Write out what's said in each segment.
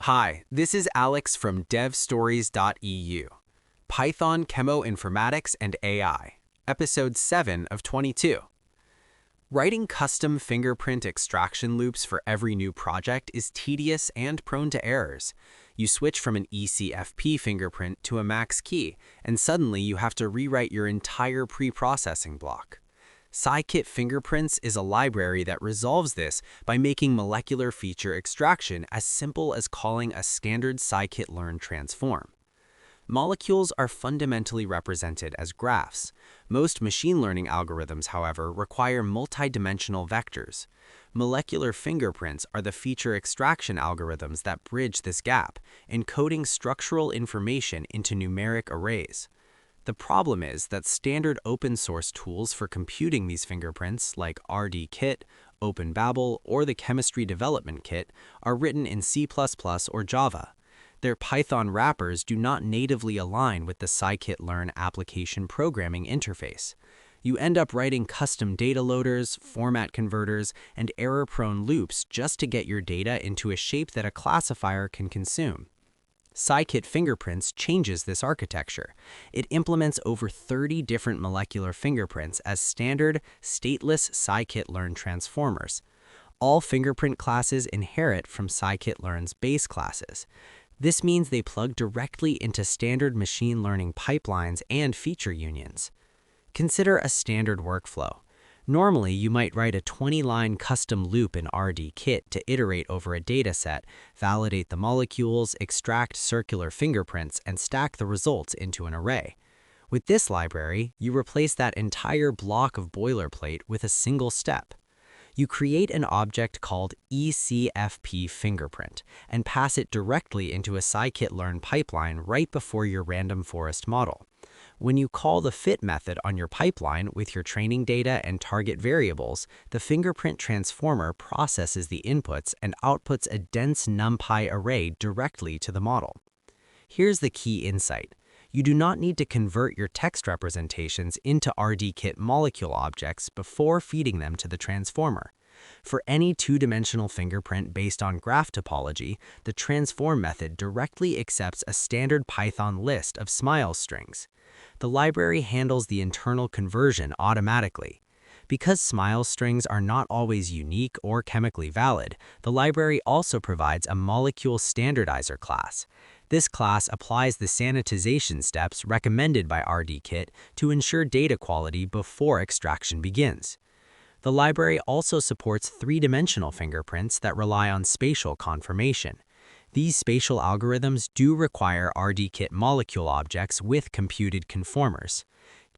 Hi, this is Alex from devstories.eu. Python, Cheminformatics, and AI, Episode 7 of 22. Writing custom fingerprint extraction loops for every new project is tedious and prone to errors. You switch from an ECFP fingerprint to a max key, and suddenly you have to rewrite your entire pre-processing block. Scikit-fingerprints is a library that resolves this by making molecular feature extraction as simple as calling a standard scikit-learn transform. Molecules are fundamentally represented as graphs. Most machine learning algorithms, however, require multidimensional vectors. Molecular fingerprints are the feature extraction algorithms that bridge this gap, encoding structural information into numeric arrays. The problem is that standard open-source tools for computing these fingerprints, like RDKit, OpenBabel, or the Chemistry Development Kit, are written in C++ or Java. Their Python wrappers do not natively align with the scikit-learn application programming interface. You end up writing custom data loaders, format converters, and error-prone loops just to get your data into a shape that a classifier can consume. Scikit-fingerprints changes this architecture. It implements over 30 different molecular fingerprints as standard, stateless scikit-learn transformers. All fingerprint classes inherit from scikit-learn's base classes. This means they plug directly into standard machine learning pipelines and feature unions. Consider a standard workflow. Normally, you might write a 20-line custom loop in RDKit to iterate over a dataset, validate the molecules, extract circular fingerprints, and stack the results into an array. With this library, you replace that entire block of boilerplate with a single step. You create an object called ECFP fingerprint and pass it directly into a scikit-learn pipeline right before your random forest model. When you call the fit method on your pipeline with your training data and target variables, the fingerprint transformer processes the inputs and outputs a dense NumPy array directly to the model. Here's the key insight. You do not need to convert your text representations into RDKit molecule objects before feeding them to the transformer. For any two-dimensional fingerprint based on graph topology, the transform method directly accepts a standard Python list of smile strings. The library handles the internal conversion automatically. Because smile strings are not always unique or chemically valid, the library also provides a molecule standardizer class. This class applies the sanitization steps recommended by RDKit to ensure data quality before extraction begins. The library also supports three-dimensional fingerprints that rely on spatial confirmation. These spatial algorithms do require RDKit molecule objects with computed conformers.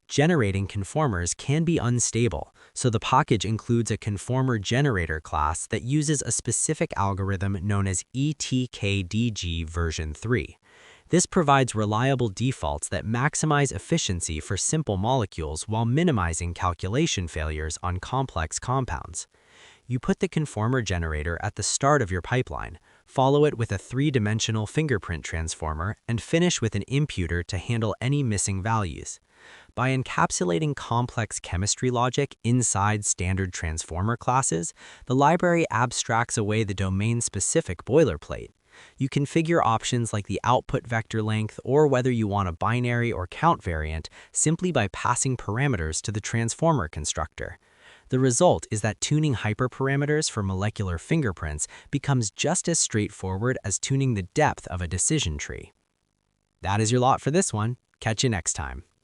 Generating conformers can be unstable, so the package includes a conformer generator class that uses a specific algorithm known as ETKDG version 3. This provides reliable defaults that maximize efficiency for simple molecules while minimizing calculation failures on complex compounds. You put the conformer generator at the start of your pipeline, follow it with a three-dimensional fingerprint transformer, and finish with an imputer to handle any missing values. By encapsulating complex chemistry logic inside standard transformer classes, the library abstracts away the domain-specific boilerplate. You configure options like the output vector length or whether you want a binary or count variant simply by passing parameters to the transformer constructor. The result is that tuning hyperparameters for molecular fingerprints becomes just as straightforward as tuning the depth of a decision tree. That is your lot for this one. Catch you next time.